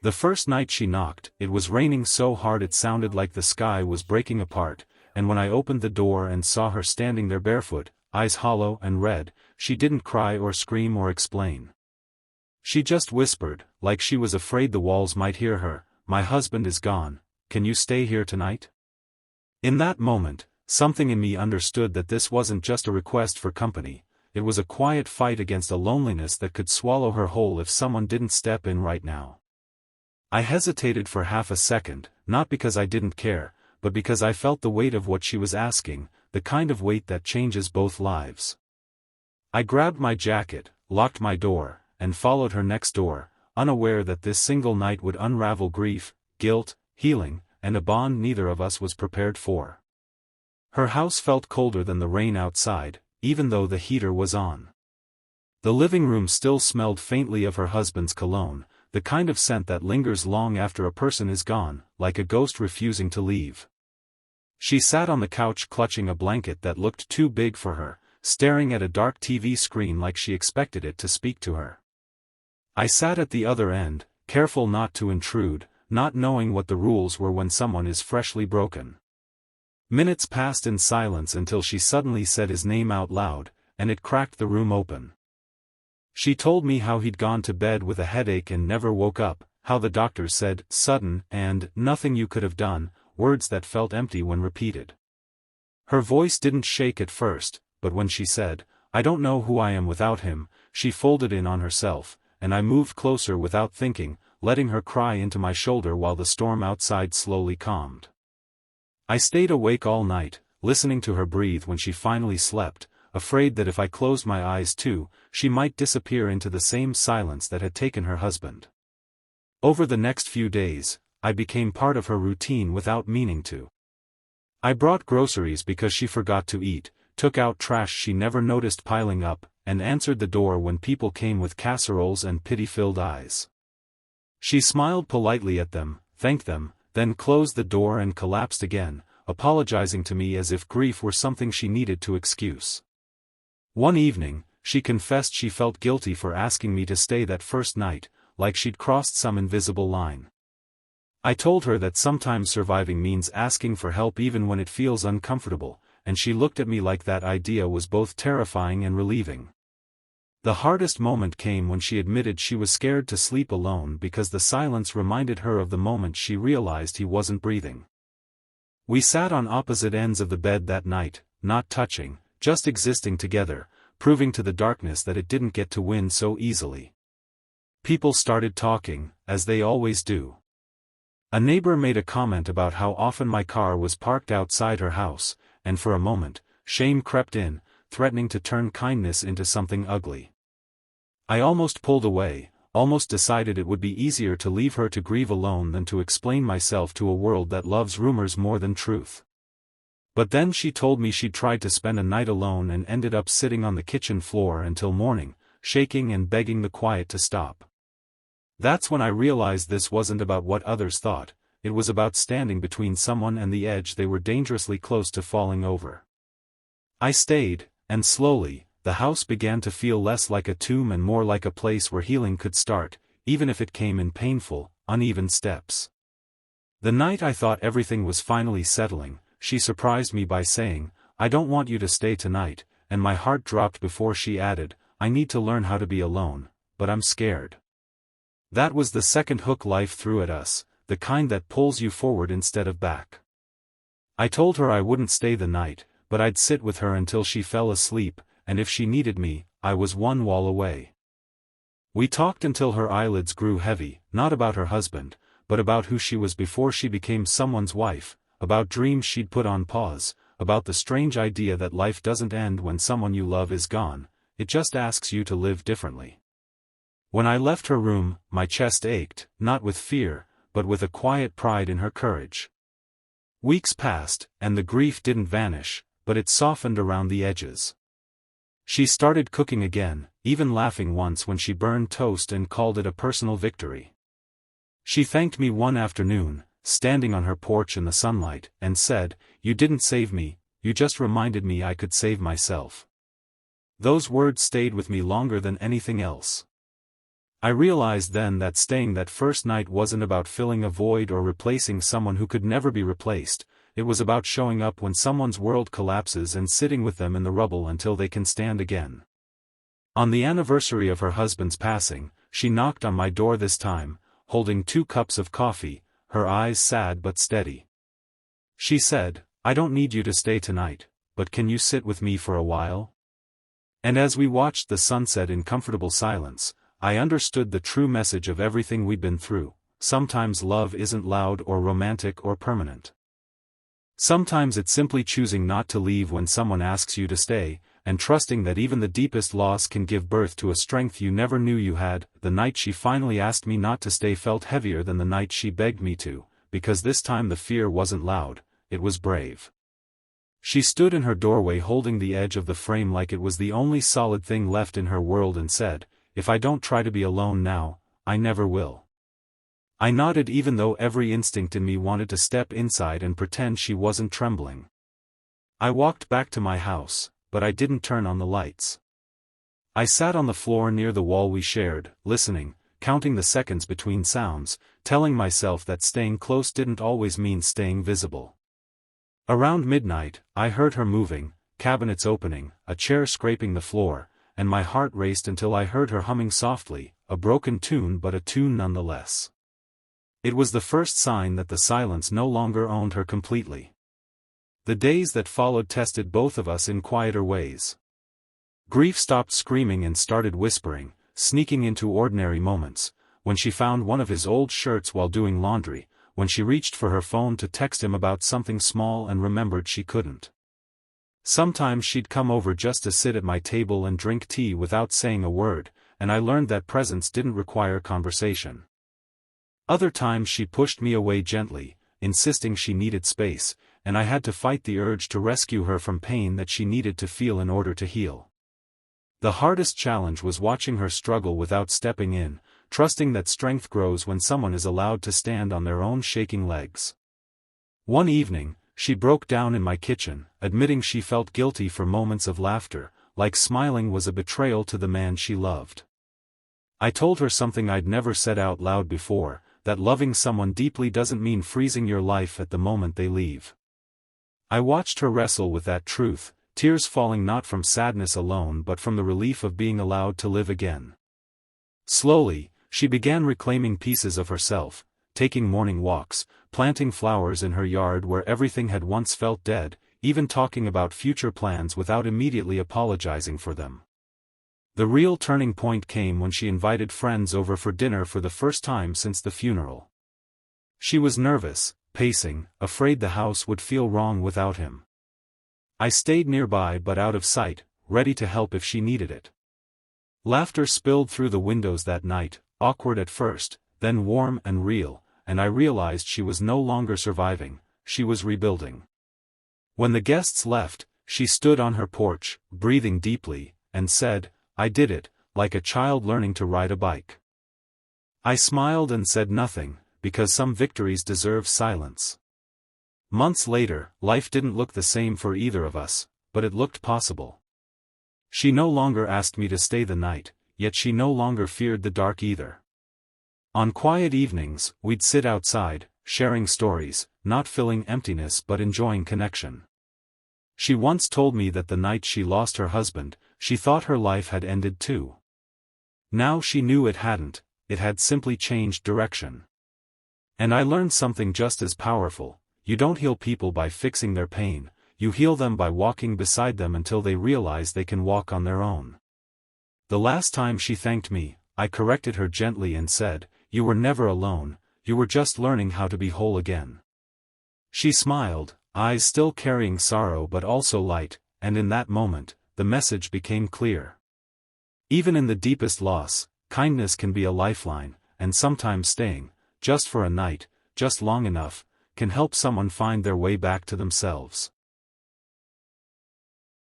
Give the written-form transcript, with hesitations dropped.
The first night she knocked, it was raining so hard it sounded like the sky was breaking apart, and when I opened the door and saw her standing there barefoot, eyes hollow and red, she didn't cry or scream or explain. She just whispered, like she was afraid the walls might hear her, "My husband is gone, can you stay here tonight?" In that moment, something in me understood that this wasn't just a request for company, it was a quiet fight against a loneliness that could swallow her whole if someone didn't step in right now. I hesitated for half a second, not because I didn't care, but because I felt the weight of what she was asking, the kind of weight that changes both lives. I grabbed my jacket, locked my door, and followed her next door, unaware that this single night would unravel grief, guilt, healing, and a bond neither of us was prepared for. Her house felt colder than the rain outside, even though the heater was on. The living room still smelled faintly of her husband's cologne, the kind of scent that lingers long after a person is gone, like a ghost refusing to leave. She sat on the couch clutching a blanket that looked too big for her, staring at a dark TV screen like she expected it to speak to her. I sat at the other end, careful not to intrude, not knowing what the rules were when someone is freshly broken. Minutes passed in silence until she suddenly said his name out loud, and it cracked the room open. She told me how he'd gone to bed with a headache and never woke up, how the doctors said, "sudden," and "nothing you could have done," words that felt empty when repeated. Her voice didn't shake at first, but when she said, "I don't know who I am without him," she folded in on herself, and I moved closer without thinking, letting her cry into my shoulder while the storm outside slowly calmed. I stayed awake all night, listening to her breathe when she finally slept, afraid that if I closed my eyes too, she might disappear into the same silence that had taken her husband. Over the next few days, I became part of her routine without meaning to. I brought groceries because she forgot to eat, took out trash she never noticed piling up, and answered the door when people came with casseroles and pity-filled eyes. She smiled politely at them, thanked them, then closed the door and collapsed again, apologizing to me as if grief were something she needed to excuse. One evening, she confessed she felt guilty for asking me to stay that first night, like she'd crossed some invisible line. I told her that sometimes surviving means asking for help even when it feels uncomfortable, and she looked at me like that idea was both terrifying and relieving. The hardest moment came when she admitted she was scared to sleep alone because the silence reminded her of the moment she realized he wasn't breathing. We sat on opposite ends of the bed that night, not touching, just existing together, proving to the darkness that it didn't get to win so easily. People started talking, as they always do. A neighbor made a comment about how often my car was parked outside her house, and for a moment, shame crept in, threatening to turn kindness into something ugly. I almost pulled away, almost decided it would be easier to leave her to grieve alone than to explain myself to a world that loves rumors more than truth. But then she told me she'd tried to spend a night alone and ended up sitting on the kitchen floor until morning, shaking and begging the quiet to stop. That's when I realized this wasn't about what others thought, it was about standing between someone and the edge they were dangerously close to falling over. I stayed, and slowly, the house began to feel less like a tomb and more like a place where healing could start, even if it came in painful, uneven steps. The night I thought everything was finally settling, she surprised me by saying, "I don't want you to stay tonight," and my heart dropped before she added, "I need to learn how to be alone, but I'm scared." That was the second hook life threw at us, the kind that pulls you forward instead of back. I told her I wouldn't stay the night, but I'd sit with her until she fell asleep, and if she needed me, I was one wall away. We talked until her eyelids grew heavy, not about her husband, but about who she was before she became someone's wife, about dreams she'd put on pause, about the strange idea that life doesn't end when someone you love is gone, it just asks you to live differently. When I left her room, my chest ached, not with fear, but with a quiet pride in her courage. Weeks passed, and the grief didn't vanish, but it softened around the edges. She started cooking again, even laughing once when she burned toast and called it a personal victory. She thanked me one afternoon, standing on her porch in the sunlight, and said, "You didn't save me, you just reminded me I could save myself." Those words stayed with me longer than anything else. I realized then that staying that first night wasn't about filling a void or replacing someone who could never be replaced, it was about showing up when someone's world collapses and sitting with them in the rubble until they can stand again. On the anniversary of her husband's passing, she knocked on my door this time, holding 2 cups of coffee, her eyes sad but steady. She said, "I don't need you to stay tonight, but can you sit with me for a while?" And as we watched the sunset in comfortable silence, I understood the true message of everything we'd been through. Sometimes love isn't loud or romantic or permanent. Sometimes it's simply choosing not to leave when someone asks you to stay, and trusting that even the deepest loss can give birth to a strength you never knew you had. The night she finally asked me not to stay felt heavier than the night she begged me to, because this time the fear wasn't loud, it was brave. She stood in her doorway holding the edge of the frame like it was the only solid thing left in her world and said, "If I don't try to be alone now, I never will." I nodded even though every instinct in me wanted to step inside and pretend she wasn't trembling. I walked back to my house, but I didn't turn on the lights. I sat on the floor near the wall we shared, listening, counting the seconds between sounds, telling myself that staying close didn't always mean staying visible. Around midnight, I heard her moving, cabinets opening, a chair scraping the floor, and my heart raced until I heard her humming softly, a broken tune but a tune nonetheless. It was the first sign that the silence no longer owned her completely. The days that followed tested both of us in quieter ways. Grief stopped screaming and started whispering, sneaking into ordinary moments, when she found one of his old shirts while doing laundry, when she reached for her phone to text him about something small and remembered she couldn't. Sometimes she'd come over just to sit at my table and drink tea without saying a word, and I learned that presence didn't require conversation. Other times she pushed me away gently, insisting she needed space, and I had to fight the urge to rescue her from pain that she needed to feel in order to heal. The hardest challenge was watching her struggle without stepping in, trusting that strength grows when someone is allowed to stand on their own shaking legs. One evening, she broke down in my kitchen, admitting she felt guilty for moments of laughter, like smiling was a betrayal to the man she loved. I told her something I'd never said out loud before, that loving someone deeply doesn't mean freezing your life at the moment they leave. I watched her wrestle with that truth, tears falling not from sadness alone but from the relief of being allowed to live again. Slowly, she began reclaiming pieces of herself, taking morning walks, planting flowers in her yard where everything had once felt dead, even talking about future plans without immediately apologizing for them. The real turning point came when she invited friends over for dinner for the first time since the funeral. She was nervous, pacing, afraid the house would feel wrong without him. I stayed nearby but out of sight, ready to help if she needed it. Laughter spilled through the windows that night, awkward at first, then warm and real, and I realized she was no longer surviving, she was rebuilding. When the guests left, she stood on her porch, breathing deeply, and said, "I did it, like a child learning to ride a bike." I smiled and said nothing, because some victories deserve silence. Months later, life didn't look the same for either of us, but it looked possible. She no longer asked me to stay the night, yet she no longer feared the dark either. On quiet evenings, we'd sit outside, sharing stories, not filling emptiness but enjoying connection. She once told me that the night she lost her husband, she thought her life had ended too. Now she knew it hadn't, it had simply changed direction. And I learned something just as powerful: you don't heal people by fixing their pain, you heal them by walking beside them until they realize they can walk on their own. The last time she thanked me, I corrected her gently and said, "You were never alone, you were just learning how to be whole again." She smiled, eyes still carrying sorrow but also light, and in that moment, the message became clear. Even in the deepest loss, kindness can be a lifeline, and sometimes staying, just for a night, just long enough, can help someone find their way back to themselves.